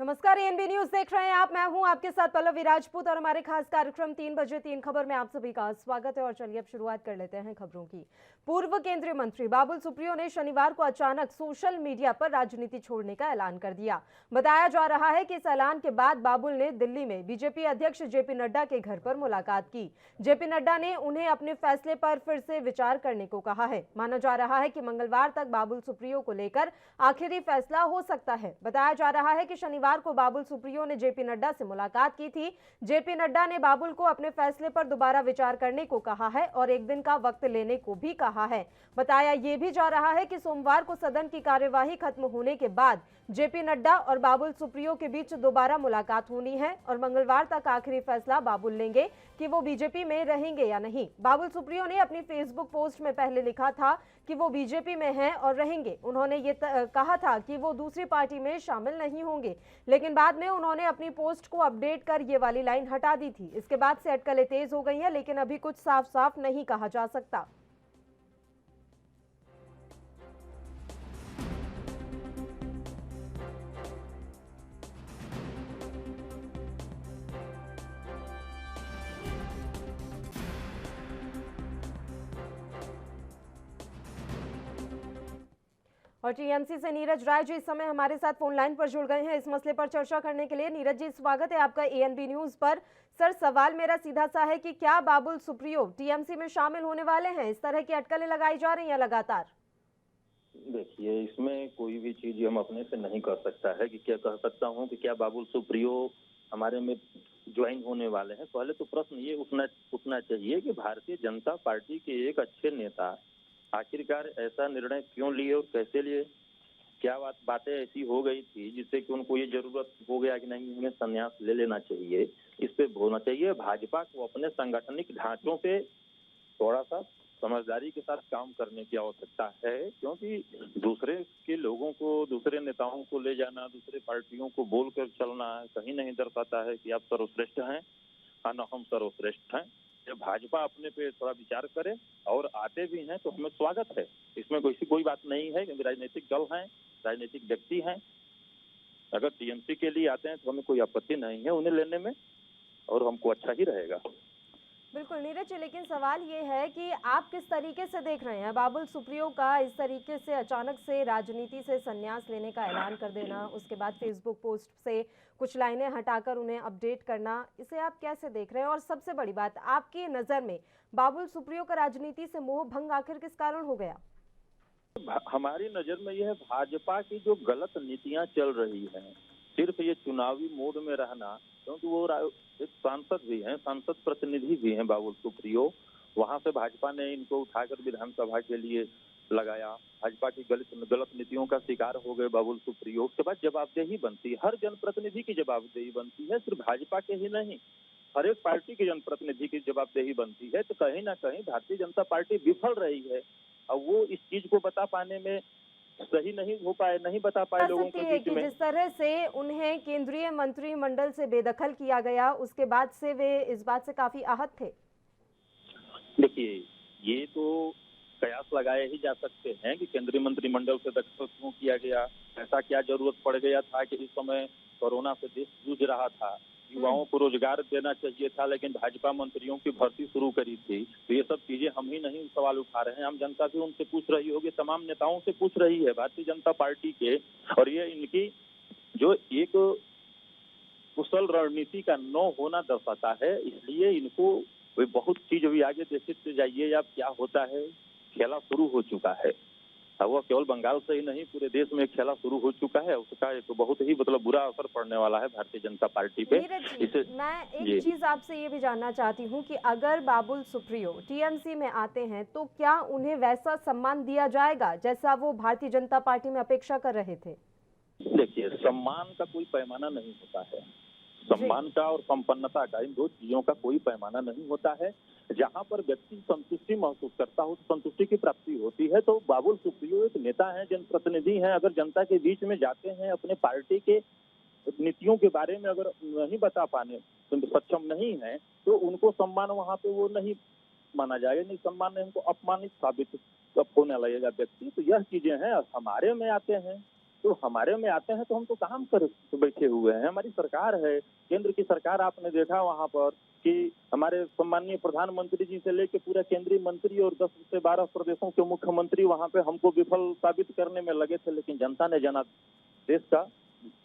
नमस्कार, ANB news देख रहे हैं आप। मैं हूं आपके साथ पल्लवी राजपूत और हमारे खास कार्यक्रम 3 बजे 3 खबर में आप सभी का स्वागत है। और चलिए अब शुरुआत कर लेते हैं खबरों की। पूर्व केंद्रीय मंत्री बाबुल सुप्रियो ने शनिवार को अचानक सोशल मीडिया पर राजनीति छोड़ने का ऐलान कर दिया। बताया जा रहा है कि इस ऐलान के बाद बाबुल ने दिल्ली में बीजेपी अध्यक्ष जेपी नड्डा के घर पर मुलाकात की। जेपी नड्डा ने उन्हें अपने फैसले पर फिर से विचार करने को कहा है। माना जा रहा है कि मंगलवार तक बाबुल सुप्रियो को लेकर आखिरी फैसला हो सकता है। बताया जा रहा है कि शनिवार को बाबुल सुप्रियो ने जेपी नड्डा से मुलाकात की थी। जेपी नड्डा ने बाबुल को अपने फैसले पर दोबारा विचार करने को कहा है और एक दिन का वक्त लेने को भी कहा है। बताया यह भी जा रहा है कि सोमवार को सदन की कार्यवाही खत्म होने के बाद जेपी नड्डा और बाबुल सुप्रियो के बीच दोबारा मुलाकात होनी है और मंगलवार तक आखिरी फैसला बाबुल लेंगे कि वो बीजेपी में रहेंगे या नहीं। बाबुल सुप्रियो ने अपनी फेसबुक पोस्ट में पहले लिखा था कि वो बीजेपी में हैं और रहेंगे। उन्होंने ये कहा था कि वो दूसरी पार्टी में शामिल नहीं होंगे, लेकिन बाद में उन्होंने अपनी पोस्ट को अपडेट कर ये वाली लाइन हटा दी थी। इसके बाद से अटकलें तेज हो गई हैं, लेकिन अभी कुछ साफ साफ नहीं कहा जा सकता। और टीएमसी से नीरज राय जी इस समय हमारे साथ फोन लाइन पर जुड़ गए हैं इस मसले पर चर्चा करने के लिए। नीरज जी, स्वागत है आपका एएनबी न्यूज पर। सर, सवाल मेरा सीधा सा है कि क्या बाबुल सुप्रियो टीएमसी में शामिल होने वाले हैं? इस तरह की अटकलें लगाई जा रही हैं लगातार। देखिए, इसमें कोई भी चीज हम अपने से नहीं कर सकता है कि क्या कह सकता हूँ कि क्या बाबुल सुप्रियो हमारे में ज्वाइन होने वाले हैं। पहले तो प्रश्न ये उठना चाहिए कि भारतीय जनता पार्टी के एक अच्छे नेता आखिरकार ऐसा निर्णय क्यों लिए और कैसे लिए। क्या बातें ऐसी हो गई थी जिससे कि उनको ये जरूरत हो गया कि नहीं, हमें संन्यास ले लेना चाहिए। इस पे होना चाहिए भाजपा को अपने सांगठनिक ढांचों पे थोड़ा सा समझदारी के साथ काम करने की आवश्यकता है, क्योंकि दूसरे के लोगों को, दूसरे नेताओं को ले जाना, दूसरे पार्टियों को बोलकर चलना कहीं नहीं दर्शाता है कि आप सर्वश्रेष्ठ हैं। हाँ, न हम सर्वश्रेष्ठ हैं। जब भाजपा अपने पे थोड़ा विचार करे और आते भी हैं तो हमें स्वागत है। इसमें कोई बात नहीं है, क्योंकि राजनीतिक दल हैं, राजनीतिक व्यक्ति हैं। अगर टीएमसी के लिए आते हैं तो हमें कोई आपत्ति नहीं है उन्हें लेने में, और हमको अच्छा ही रहेगा। बिल्कुल नीरज जी, लेकिन सवाल ये है कि आप किस तरीके से देख रहे हैं बाबुल सुप्रियो का इस तरीके से अचानक से राजनीति से संन्यास लेने का ऐलान कर देना, उसके बाद फेसबुक पोस्ट से कुछ लाइनें हटाकर उन्हें अपडेट करना, इसे आप कैसे देख रहे हैं? और सबसे बड़ी बात, आपकी नज़र में बाबुल सुप्रियो का राजनीति से मोह भंग आखिर किस कारण हो गया? हमारी नजर में यह भाजपा की जो गलत नीतियां चल रही हैं, सिर्फ ये चुनावी मोड में रहना, क्योंकि वो एक सांसद भी हैं, सांसद प्रतिनिधि भी हैं बाबुल सुप्रियो। वहां से भाजपा ने इनको उठाकर विधानसभा के लिए लगाया। भाजपा की गलत नीतियों का शिकार हो गए बाबुल सुप्रियो। उसके बाद जवाबदेही बनती है, हर जनप्रतिनिधि की जवाबदेही बनती है, सिर्फ भाजपा के ही नहीं, हर एक पार्टी के जनप्रतिनिधि की जवाबदेही बनती है। तो कहीं ना कहीं भारतीय जनता पार्टी विफल रही है और वो इस चीज को बता पाने में सही नहीं बता पाए लोगों के बीच में। जिस तरह से उन्हें केंद्रीय मंत्रिमंडल से बेदखल किया गया, उसके बाद से वे इस बात से काफी आहत थे। देखिए, ये तो कयास लगाए ही जा सकते हैं कि केंद्रीय मंत्रिमंडल से दखल क्यों किया गया, ऐसा क्या जरूरत पड़ गया था कि इस समय कोरोना से देश जूझ रहा था, युवाओं को रोजगार देना चाहिए था, लेकिन भाजपा मंत्रियों की भर्ती शुरू करी थी। तो ये सब चीजें हम ही नहीं सवाल उठा रहे हैं, आम जनता भी उनसे पूछ रही होगी, तमाम नेताओं से पूछ रही है भारतीय जनता पार्टी के। और ये इनकी जो एक कुशल रणनीति का न होना दर्शाता है। इसलिए इनको वे बहुत चीज अभी आगे देखते जाइए अब क्या होता है। खेला शुरू हो चुका है, वो केवल बंगाल से ही नहीं, पूरे देश में खेला शुरू हो चुका है। उसका एक बहुत ही बुरा असर पड़ने वाला है भारतीय जनता पार्टी पे। मैं एक चीज आपसे ये भी जानना चाहती हूँ कि अगर बाबुल सुप्रियो टीएमसी में आते हैं तो क्या उन्हें वैसा सम्मान दिया जाएगा जैसा वो भारतीय जनता पार्टी में अपेक्षा कर रहे थे? देखिए, सम्मान का कोई पैमाना नहीं होता है। सम्मान का और संपन्नता का, इन दो चीजों का कोई पैमाना नहीं होता है। जहां पर व्यक्ति संतुष्टि महसूस करता हो, संतुष्टि की प्राप्ति होती है। तो बाबुल सुप्रियो एक नेता है, जनप्रतिनिधि हैं। अगर जनता के बीच में जाते हैं, अपने पार्टी के नीतियों के बारे में अगर नहीं बता पाने सक्षम नहीं है, तो उनको सम्मान वहां पे वो नहीं माना जाएगा, नहीं सम्मान नहीं, उनको अपमानित साबित होने लगेगा व्यक्ति। तो यह चीजें हैं। हमारे में आते हैं तो हमारे में आते हैं तो हम तो काम कर बैठे हुए हैं। हमारी सरकार है, केंद्र की सरकार, आपने देखा वहां पर कि हमारे सम्माननीय प्रधानमंत्री जी से लेकर पूरा केंद्रीय मंत्री और 10 से 12 प्रदेशों के मुख्यमंत्री वहां पे हमको विफल साबित करने में लगे थे, लेकिन जनता ने जनादेश का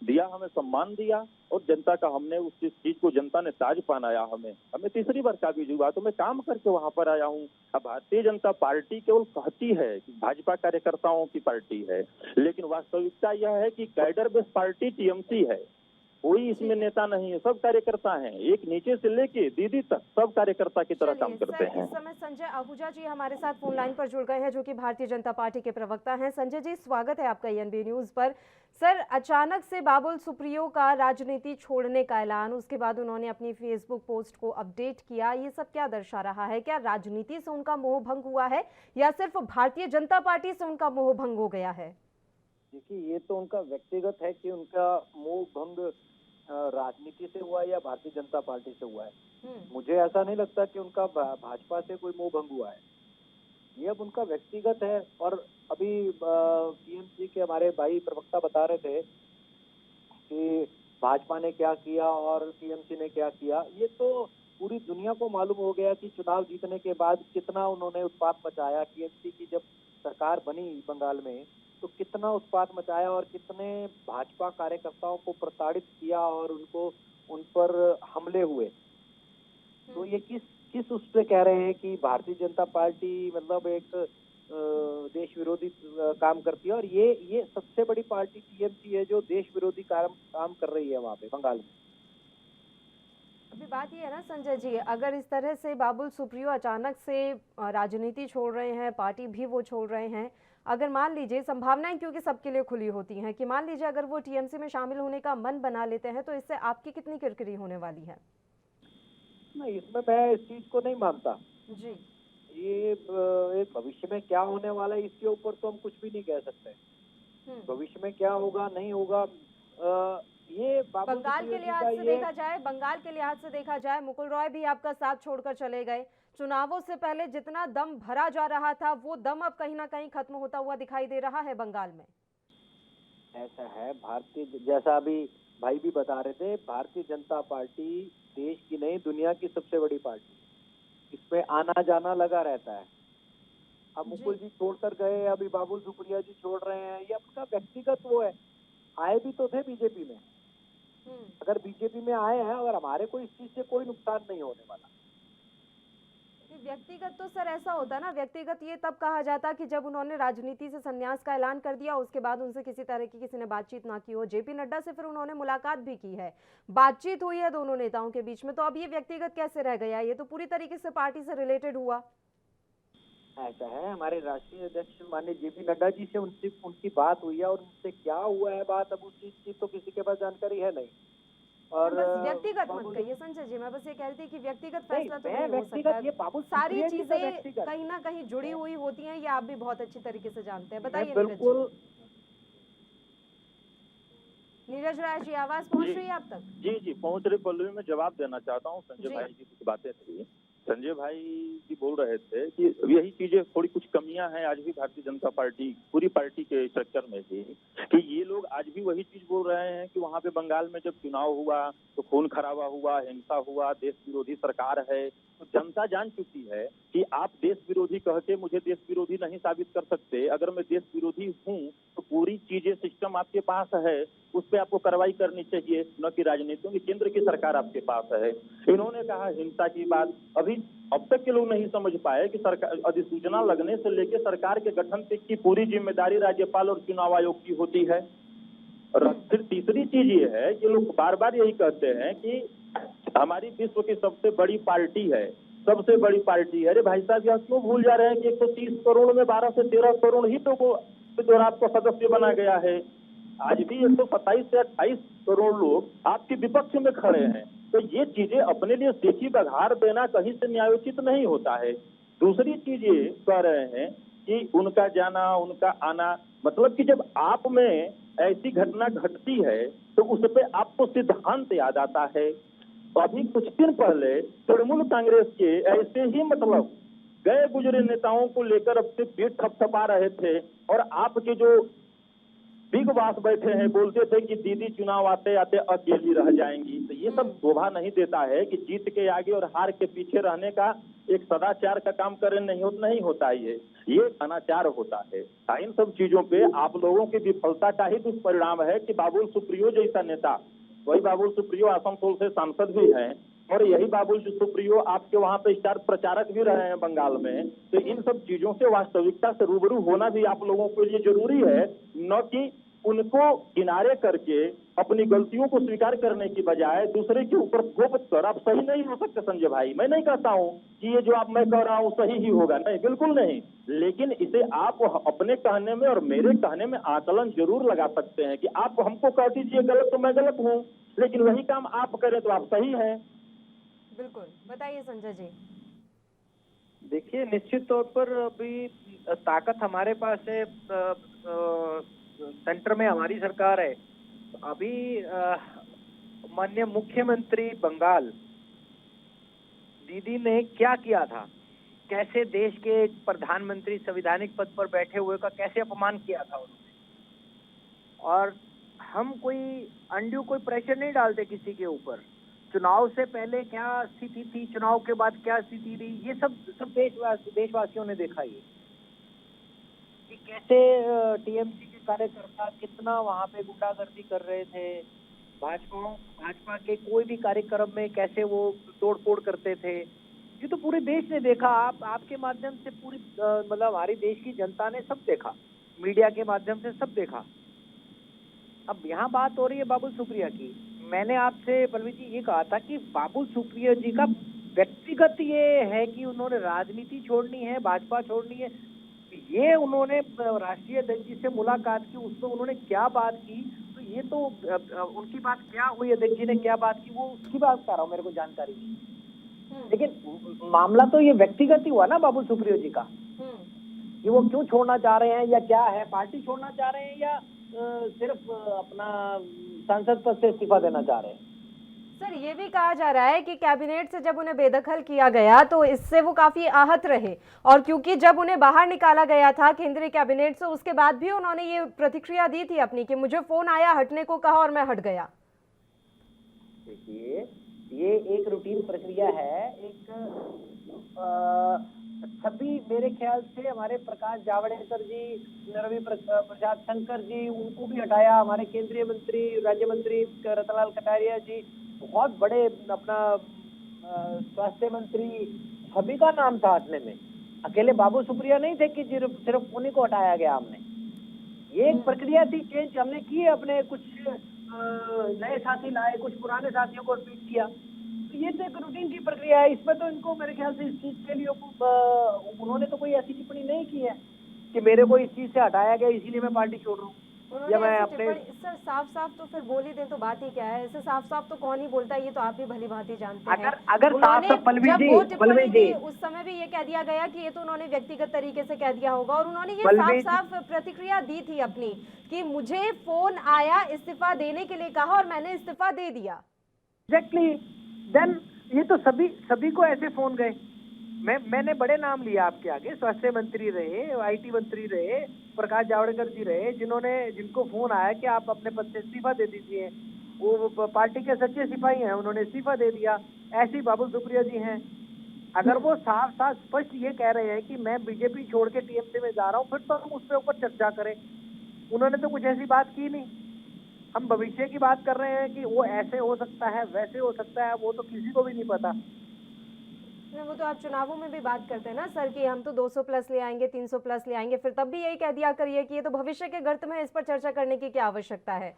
दिया, हमें सम्मान दिया और जनता का हमने उस चीज को जनता ने ताज पहनाया। हमें तीसरी बार काबिज हुआ तो मैं काम करके वहां पर आया हूँ। अब भारतीय जनता पार्टी केवल कहती है कि भाजपा कार्यकर्ताओं की पार्टी है, लेकिन वास्तविकता यह है कि कैडर बेस्ड पार्टी टीएमसी है। कोई इसमें नेता नहीं है, सब कार्यकर्ता हैं, एक नीचे से लेके दीदी तक सब कार्यकर्ता की तरह काम करते हैं। इस समय संजय आहूजा जी हमारे साथ फोन लाइन पर जुड़ गए हैं, जो कि भारतीय जनता पार्टी के प्रवक्ता हैं। संजय जी, स्वागत है आपका एएनबी न्यूज पर। सर, अचानक से बाबुल सुप्रियो का राजनीति छोड़ने का ऐलान, उसके बाद उन्होंने अपनी फेसबुक पोस्ट को अपडेट किया, ये सब क्या दर्शा रहा है? क्या राजनीति से उनका मोह भंग हुआ है या सिर्फ भारतीय जनता पार्टी से उनका मोह भंग हो गया है? देखिए, ये तो उनका व्यक्तिगत है कि उनका मोह भंग राजनीति से हुआ या भारतीय जनता पार्टी से हुआ है। मुझे ऐसा नहीं लगता कि उनका भाजपा से कोई मोह भंग हुआ है। ये अब उनका व्यक्तिगत है। और अभी टीएमसी के हमारे भाई प्रवक्ता बता रहे थे कि भाजपा ने क्या किया और टीएमसी ने क्या किया। ये तो पूरी दुनिया को मालूम हो गया कि चुनाव जीतने के बाद कितना उन्होंने उत्पात मचाया। टीएमसी की जब सरकार बनी बंगाल में तो कितना उत्पात मचाया और कितने भाजपा कार्यकर्ताओं को प्रताड़ित किया और उन पर हमले हुए। तो ये किस उस पे कह रहे हैं कि भारतीय जनता पार्टी मतलब एक देश विरोधी काम करती है, और ये सबसे बड़ी पार्टी टीएमसी है जो देश विरोधी काम कर रही है वहाँ पे बंगाल में। अभी बात ये है ना संजय जी, अगर इस तरह से बाबुल सुप्रियो अचानक से राजनीति छोड़ रहे हैं, पार्टी भी वो छोड़ रहे हैं, अगर मान लीजिए, संभावनाएं क्योंकि सबके लिए खुली होती हैं, कि मान लीजिए अगर वो टीएमसी में शामिल होने का मन बना लेते हैं, तो इससे आपकी कितनी किरकिरी होने वाली है? नहीं, इसमें मैं इस चीज को नहीं मानता जी। ये भविष्य में क्या होने वाला है इसके ऊपर तो हम कुछ भी नहीं कह सकते। भविष्य में क्या होगा नहीं होगा, ये बंगाल के लिहाज से देखा जाए, मुकुल रॉय भी आपका साथ छोड़कर चले गए। चुनावों से पहले जितना दम भरा जा रहा था, वो दम अब कहीं ना कहीं खत्म होता हुआ दिखाई दे रहा है बंगाल में। ऐसा है, जैसा अभी भाई भी बता रहे थे, भारतीय जनता पार्टी देश की नहीं दुनिया की सबसे बड़ी पार्टी, इसमें आना जाना लगा रहता है। अब मुकुल जी छोड़कर गए, अभी बाबुल सुप्रियो जी छोड़ रहे हैं, ये अपना व्यक्तिगत वो है। आए भी तो थे बीजेपी में, अगर बीजेपी में आए हैं, अगर हमारे को इस चीज से कोई नुकसान नहीं होने वाला। व्यक्तिगत तो सर ऐसा होता ना, व्यक्तिगत ये तब कहा जाता कि जब उन्होंने राजनीति से संन्यास का ऐलान कर दिया, उसके बाद उनसे किसी तरह की किसी ने बातचीत ना की हो। जेपी नड्डा से फिर उन्होंने मुलाकात भी की है, बातचीत हुई है दोनों नेताओं के बीच में, तो अब ये व्यक्तिगत कैसे रह गया? ये तो पूरी तरीके से पार्टी से रिलेटेड हुआ। ऐसा है, हमारे राष्ट्रीय अध्यक्ष माननीय जेपी नड्डा जी से उनकी बात हुई है, और उनसे क्या हुआ है बात, अब उस चीज की तो किसी के पास जानकारी है नहीं। और बस व्यक्तिगत मत कहिए संजय जी, मैं बस ये कह रही थी कि व्यक्तिगत फैसला तो नहीं हो सकता। सारी चीजें कहीं ना कहीं जुड़ी हुई होती हैं, ये आप भी बहुत अच्छी तरीके से जानते हैं। बताइए बिल्कुल। नीरज राय जी, आवाज पहुंच रही है आप तक? जी पहुंच रही। पल्लवी में जवाब देना चाहता हूँ। संजय भाई की कुछ बातें थी, संजय भाई जी बोल रहे थे कि यही चीजें थोड़ी कुछ कमियां हैं आज भी भारतीय जनता पार्टी पूरी पार्टी के स्ट्रक्चर में भी, कि ये लोग आज भी वही चीज बोल रहे हैं कि वहां पे बंगाल में जब चुनाव हुआ तो खून खराबा हुआ, हिंसा हुआ, देश विरोधी सरकार है। तो जनता जान चुकी है कि आप देश विरोधी कह के मुझे देश विरोधी नहीं साबित कर सकते। अगर मैं देश विरोधी हूँ तो पूरी चीजें सिस्टम आपके पास है, उस पर आपको कार्रवाई करनी चाहिए, न कि राजनीतियों की केंद्र की सरकार आपके पास है। इन्होंने कहा हिंसा की बात, अभी अब तक के लोग नहीं समझ पाए कि सरकार अधिसूचना लगने से लेकर सरकार के गठन तक की पूरी जिम्मेदारी राज्यपाल और चुनाव आयोग की होती है। और फिर तीसरी चीज ये है कि लोग बार बार यही कहते हैं कि हमारी विश्व की सबसे बड़ी पार्टी है, सबसे बड़ी पार्टी है। अरे भाई साहब, यह क्यों भूल जा रहे हैं कि 130 करोड़ में 12 से 13 करोड़ ही लोगों द्वारा आपको सदस्य बना गया है। आज भी 127 से 28 करोड़ लोग आपके विपक्ष में खड़े हैं। तो ये चीजें अपने लिए सीखी बघार देना कहीं से न्यायोचित नहीं होता है। दूसरी चीज ये कह रहे हैं कि उनका जाना उनका आना, मतलब कि जब आप में ऐसी घटना घटती है तो उस पर आपको सिद्धांत याद आता है। अभी कुछ दिन पहले तृणमूल कांग्रेस के ऐसे ही मतलब गए गुजरे नेताओं को लेकर अब से पीठ थपथपा रहे थे, और आपके जो बिग बॉस बैठे हैं, बोलते थे कि दीदी चुनाव आते आते अकेली रह जाएंगी। तो ये सब शोभा नहीं देता है कि जीत के आगे और हार के पीछे रहने का एक सदाचार का काम करें, नहीं होता ये अनाचार होता है। इन सब चीजों पे आप लोगों की विफलता का ही दुष्परिणाम है कि बाबुल सुप्रियो जैसा नेता, वही बाबुल सुप्रियो आसनसोल से सांसद भी हैं और यही बाबुल सुप्रियो आपके वहां पे स्टार प्रचारक भी रहे हैं बंगाल में। तो इन सब चीजों से वास्तविकता से रूबरू होना भी आप लोगों के लिए जरूरी है, न कि उनको किनारे करके अपनी गलतियों को स्वीकार करने की बजाय दूसरे के ऊपर थोप कर। आप सही नहीं हो सकते संजय भाई, मैं नहीं कहता हूं कि ये जो आप मैं कह रहा हूं सही ही होगा, नहीं बिल्कुल नहीं, लेकिन इसे आप अपने कहने में और मेरे कहने में आकलन जरूर लगा सकते हैं कि आप हमको कह दीजिए गलत तो मैं गलत हूं, लेकिन वही काम आप करें तो आप सही हैं। बिल्कुल, बताइए संजय जी। देखिए, निश्चित तौर पर अभी ताकत हमारे पास है, सेंटर में हमारी सरकार है। अभी माननीय मुख्यमंत्री बंगाल दीदी ने क्या किया था, कैसे देश के प्रधानमंत्री संवैधानिक पद पर बैठे हुए का कैसे अपमान किया था उन्होंने। और हम कोई अनड्यू कोई प्रेशर नहीं डालते किसी के ऊपर। चुनाव से पहले क्या स्थिति थी, चुनाव के बाद क्या स्थिति रही, ये सब देशवासियों ने देखा ये कि कैसे टीएमसी के कार्यकर्ता कितना वहां पे गुंडागर्दी कर रहे थे, भाजपा के कोई भी कार्यक्रम में कैसे वो तोड़फोड़ करते थे। ये तो पूरे देश ने देखा। आपके माध्यम से पूरी मतलब हमारी देश की जनता ने सब देखा, मीडिया के माध्यम से सब देखा। अब यहाँ बात हो रही है बाबुल सुप्रिया की। मैंने आपसे पल्लवी जी ये कहा था कि बाबुल सुप्रिया जी का व्यक्तिगत ये है कि उन्होंने राजनीति छोड़नी है, भाजपा छोड़नी है। ये उन्होंने राष्ट्रीय अध्यक्ष जी से मुलाकात की, उसमें उन्होंने क्या बात की, तो ये तो उनकी बात क्या हुई, अध्यक्ष जी ने क्या बात की, वो उसकी बात कर रहा हूँ, मेरे को जानकारी नहीं। लेकिन मामला तो ये व्यक्तिगत ही हुआ ना बाबुल सुप्रियो जी का, कि वो क्यों छोड़ना चाह रहे हैं या क्या है, पार्टी छोड़ना चाह रहे हैं या सिर्फ अपना सांसद पद से इस्तीफा देना चाह रहे हैं। सर, ये भी कहा जा रहा है कि कैबिनेट से जब उन्हें बेदखल किया गया तो इससे वो काफी आहत रहे, और क्योंकि जब उन्हें बाहर निकाला गया था केंद्रीय कैबिनेट से, उसके बाद भी उन्होंने ये प्रतिक्रिया दी थी अपनी कि मुझे फोन आया, हटने को कहा और मैं हट गया। देखिए, ये एक रूटीन प्रक्रिया है। सभी मेरे ख्याल से हमारे प्रकाश जावड़ेकर जी, रवि प्रसाद शंकर जी, उनको भी हटाया। हमारे केंद्रीय मंत्री, राज्य मंत्री रतनलाल कटारिया जी, बहुत बड़े अपना स्वास्थ्य मंत्री, सभी का नाम था हटने में। अकेले बाबुल सुप्रिया नहीं थे कि सिर्फ उन्हीं को हटाया गया। हमने ये एक प्रक्रिया थी, चेंज हमने की। अपने कुछ नए साथी लाए, कुछ पुराने साथियों को रिपीट किया। तो ये तो एक रूटीन की प्रक्रिया है। इसमें तो इनको मेरे ख्याल से इस चीज के लिए उन्होंने तो कोई ऐसी टिप्पणी नहीं की है कि मेरे को इस चीज से हटाया गया इसीलिए मैं पार्टी छोड़ रहा हूँ, या मैं अपने। सर, साफ तो फिर बोल ही दे तो बात ही क्या है। ऐसे साफ तो कौन ही बोलता है, ये तो आप भी भली भांति जानते हैं। अगर साफ पल्लवी जी, उस समय भी ये कह दिया गया कि ये तो उन्होंने व्यक्तिगत तरीके से कह दिया होगा, और उन्होंने ये साफ प्रतिक्रिया दी थी अपनी कि मुझे फोन आया, इस्तीफा देने के लिए कहा और मैंने इस्तीफा दे दिया। एग्जैक्टली। देन ये तो सभी को ऐसे फोन गए। मैंने बड़े नाम लिया आपके आगे, स्वास्थ्य मंत्री रहे, आईटी मंत्री रहे, प्रकाश जावड़ेकर जी रहे, जिनको फोन आया कि आप अपने पद से इस्तीफा दे दीजिए। वो पार्टी के सच्चे सिपाही हैं, उन्होंने इस्तीफा दे दिया। ऐसी बाबुल सुप्रिया जी हैं। अगर वो साफ स्पष्ट ये कह रहे हैं कि मैं बीजेपी छोड़ के टीएमसी में जा रहा हूँ, फिर तो हम उसके ऊपर चर्चा करें। उन्होंने तो कुछ ऐसी बात की नहीं। हम भविष्य की बात कर रहे हैं कि वो ऐसे हो सकता है, वैसे हो सकता है, वो तो किसी को भी नहीं पता। वो तो आप चुनावों में भी बात करते हैं ना सर कि हम तो 200 प्लस ले आएंगे, 300 प्लस ले आएंगे, फिर तब भी यही कह दिया करिए कि ये तो भविष्य के गर्त में, इस पर चर्चा करने की क्या आवश्यकता है।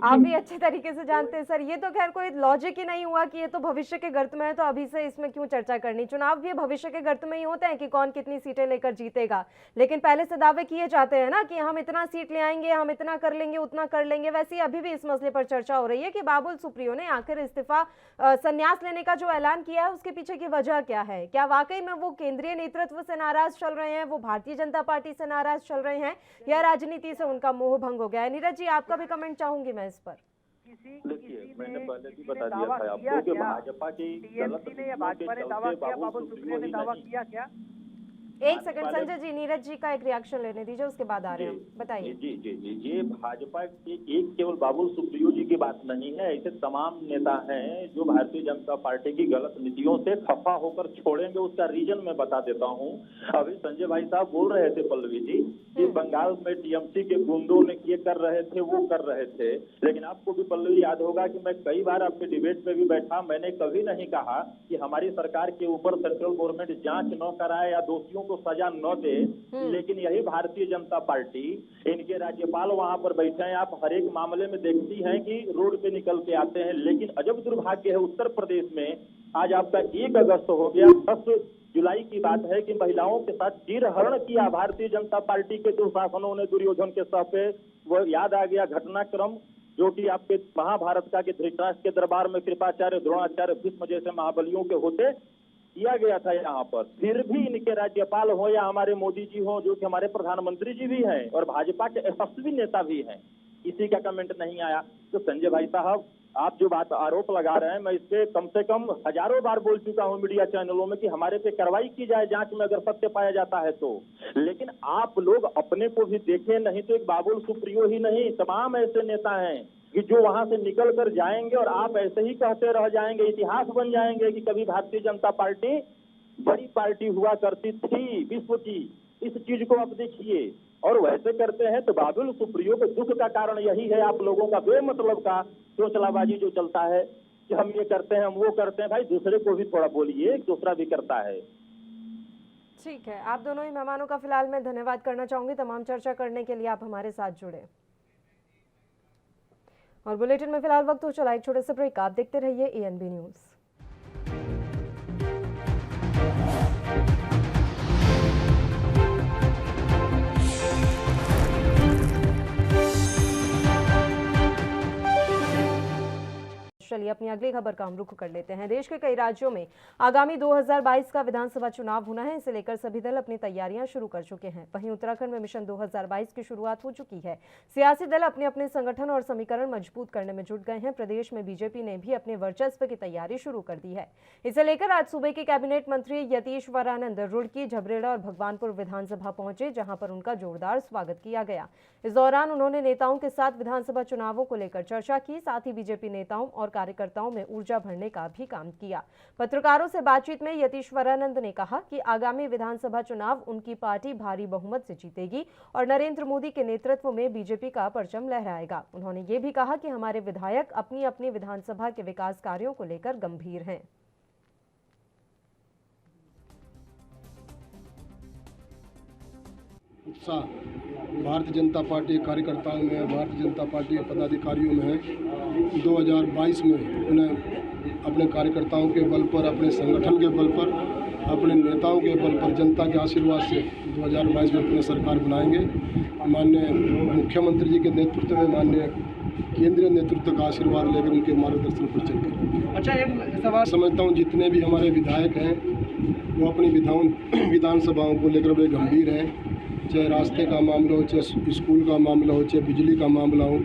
आप भी अच्छे तरीके से जानते हैं सर, ये तो खैर कोई लॉजिक ही नहीं हुआ कि ये तो भविष्य के गर्त में है तो अभी से इसमें क्यों चर्चा करनी। चुनाव भी भविष्य के गर्त में ही होते हैं कि कौन कितनी सीटें लेकर जीतेगा, लेकिन पहले से दावे किए जाते हैं ना कि हम इतना सीट ले आएंगे, हम इतना कर लेंगे, उतना कर लेंगे। वैसे ही अभी भी इस मसले पर चर्चा हो रही है कि बाबुल सुप्रियो ने आखिर इस्तीफा संन्यास लेने का जो ऐलान किया है उसके पीछे की वजह क्या है। क्या वाकई में वो केंद्रीय नेतृत्व से नाराज चल रहे हैं, वो भारतीय जनता पार्टी से नाराज चल रहे हैं, या राजनीति से उनका मोह भंग हो गया है। नीरज जी, आपका भी कमेंट चाहूंगी मैं इस पर। देखिए, मैंने पहले भी बता दिया था आपको कि भाजपा की गलत ने या भाजपा ने दावा किया, बाबुल सुप्रियो ने दावा किया क्या? एक सेकंड संजय जी, नीरज जी का एक रिएक्शन लेने दीजिए, उसके बाद आ रहे हैं हम। बताइए। जी जी जी, ये भाजपा के एक केवल बाबुल सुप्रियो जी की बात नहीं है, ऐसे तमाम नेता हैं जो भारतीय जनता पार्टी की गलत नीतियों से खफा होकर छोड़ेंगे। उसका रीजन मैं बता देता हूं। अभी संजय भाई साहब बोल रहे थे पल्लवी जी कि बंगाल में टीएमसी के गुंडों ने ये कर रहे थे, वो कर रहे थे, लेकिन आपको भी पल्लवी याद होगा कि मैं कई बार आपके डिबेट में भी बैठा, मैंने कभी नहीं कहा कि हमारी सरकार के ऊपर सेंट्रल गवर्नमेंट जांच न कराए या दोषियों को सजा न दे, लेकिन यही भारतीय जनता पार्टी, इनके राज्यपाल वहां पर बैठे हैं, आप हर एक मामले में देखती हैं कि रोड पे निकल के आते हैं। लेकिन अजब दुर्भाग्य है, उत्तर प्रदेश में आज आपका 1 अगस्त हो गया, 10 जुलाई की बात है कि महिलाओं के साथ चीरहरण किया भारतीय जनता पार्टी के दुशासनों ने, दुर्योधन के सह पे। वो याद आ गया घटनाक्रम जो कि आपके महाभारत का, कि धृतराष्ट्र के दरबार में कृपाचार्य, द्रोणाचार्य, भीष्म जैसे महाबलियों के होते किया गया था यहाँ पर। फिर भी इनके राज्यपाल हो या हमारे मोदी जी हो, जो कि हमारे प्रधानमंत्री जी भी हैं और भाजपा के यशस्वी नेता भी हैं, किसी का कमेंट नहीं आया। तो संजय भाई साहब, आप जो बात आरोप लगा रहे हैं, मैं इस पे कम से कम हजारों बार बोल चुका हूं मीडिया चैनलों में कि हमारे पे कार्रवाई की जाए जांच में, अगर सत्य पाया जाता है तो। लेकिन आप लोग अपने को भी देखें, नहीं तो एक बाबुल सुप्रियो ही नहीं, तमाम ऐसे नेता हैं कि जो वहां से निकल कर जाएंगे और आप ऐसे ही कहते रह जाएंगे, इतिहास बन जाएंगे कि कभी भारतीय जनता पार्टी बड़ी पार्टी हुआ करती थी विश्व की। इस चीज को आप देखिए, और वैसे करते हैं तो बाबुल सुप्रियो के दुख का कारण यही है, आप लोगों का बेमतलब का चोचलाबाजी जो चलता है कि हम ये करते हैं, हम वो करते हैं। भाई दूसरे को भी थोड़ा बोलिए, दूसरा भी करता है। ठीक है, आप दोनों ही मेहमानों का फिलहाल मैं धन्यवाद करना चाहूंगी तमाम चर्चा करने के लिए, आप हमारे साथ जुड़े। और बुलेटिन में फिलहाल वक्त हो चला एक छोटे से ब्रेक, आप देखते रहिए ANB न्यूज। चलिए अपनी अगली खबर का हम रुख कर लेते हैं। देश के कई राज्यों में आगामी 2022 का विधानसभा चुनाव होना है, इसे लेकर सभी दल अपनी तैयारियां शुरू कर चुके हैं। वहीं उत्तराखंड में मिशन 2022 की शुरुआत हो चुकी है। सियासी दल अपने अपने संगठन और समीकरण मजबूत करने में जुट गए हैं। प्रदेश में बीजेपी ने भी अपने वर्चस्व की तैयारी शुरू कर दी है। इसे लेकर आज सूबे के कैबिनेट मंत्री यतीश्वरानंद रुड़की, झबरेड़ा और भगवानपुर विधानसभा पहुंचे, जहां पर उनका जोरदार स्वागत किया गया। इस दौरान उन्होंने नेताओं के साथ विधानसभा चुनावों को लेकर चर्चा की, साथ ही बीजेपी नेताओं और कार्यकर्ताओं में ऊर्जा भरने का भी काम किया। पत्रकारों से बातचीत में यतीश्वरानंद ने कहा कि आगामी विधानसभा चुनाव उनकी पार्टी भारी बहुमत से जीतेगी और नरेंद्र मोदी के नेतृत्व में बीजेपी का परचम लहराएगा। उन्होंने ये भी कहा कि हमारे विधायक अपनी अपनी विधानसभा के विकास कार्यों को लेकर गंभीर हैं। उत्साह भारतीय जनता पार्टी कार्यकर्ताओं में, भारतीय जनता पार्टी के पदाधिकारियों में है। 2022 में उन्हें अपने कार्यकर्ताओं के बल पर, अपने संगठन के बल पर, अपने नेताओं के बल पर, जनता के आशीर्वाद से 2022 में अपनी सरकार बनाएंगे। माननीय मुख्यमंत्री जी के नेतृत्व में, माननीय केंद्रीय नेतृत्व का आशीर्वाद लेकर उनके मार्गदर्शन पर चलेंगे। अच्छा, एक सवाल समझता हूँ, जितने भी हमारे विधायक हैं वो अपनी विधानसभाओं को लेकर बड़े गंभीर हैं। चाहे रास्ते का मामला हो, चाहे स्कूल का मामला हो, चाहे बिजली का मामला हो,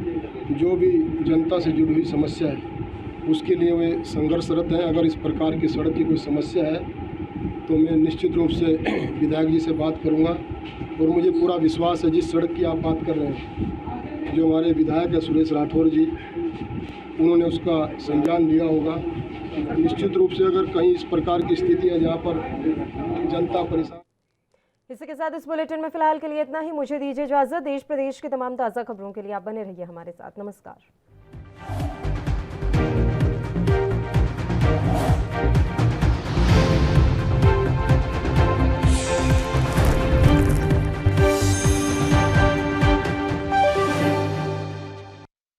जो भी जनता से जुड़ी हुई समस्या है उसके लिए वे संघर्षरत हैं। अगर इस प्रकार की सड़क की कोई समस्या है तो मैं निश्चित रूप से विधायक जी से बात करूंगा। और मुझे पूरा विश्वास है, जिस सड़क की आप बात कर रहे हैं, जो हमारे विधायक है सुरेश राठौर जी, उन्होंने उसका संज्ञान लिया होगा। निश्चित रूप से अगर कहीं इस प्रकार की स्थिति है जहाँ पर जनता परेशान। इसी के साथ इस बुलेटिन में फिलहाल के लिए इतना ही। मुझे दीजिए इजाजत। देश प्रदेश की तमाम ताज़ा खबरों के लिए आप बने रहिए हमारे साथ। नमस्कार।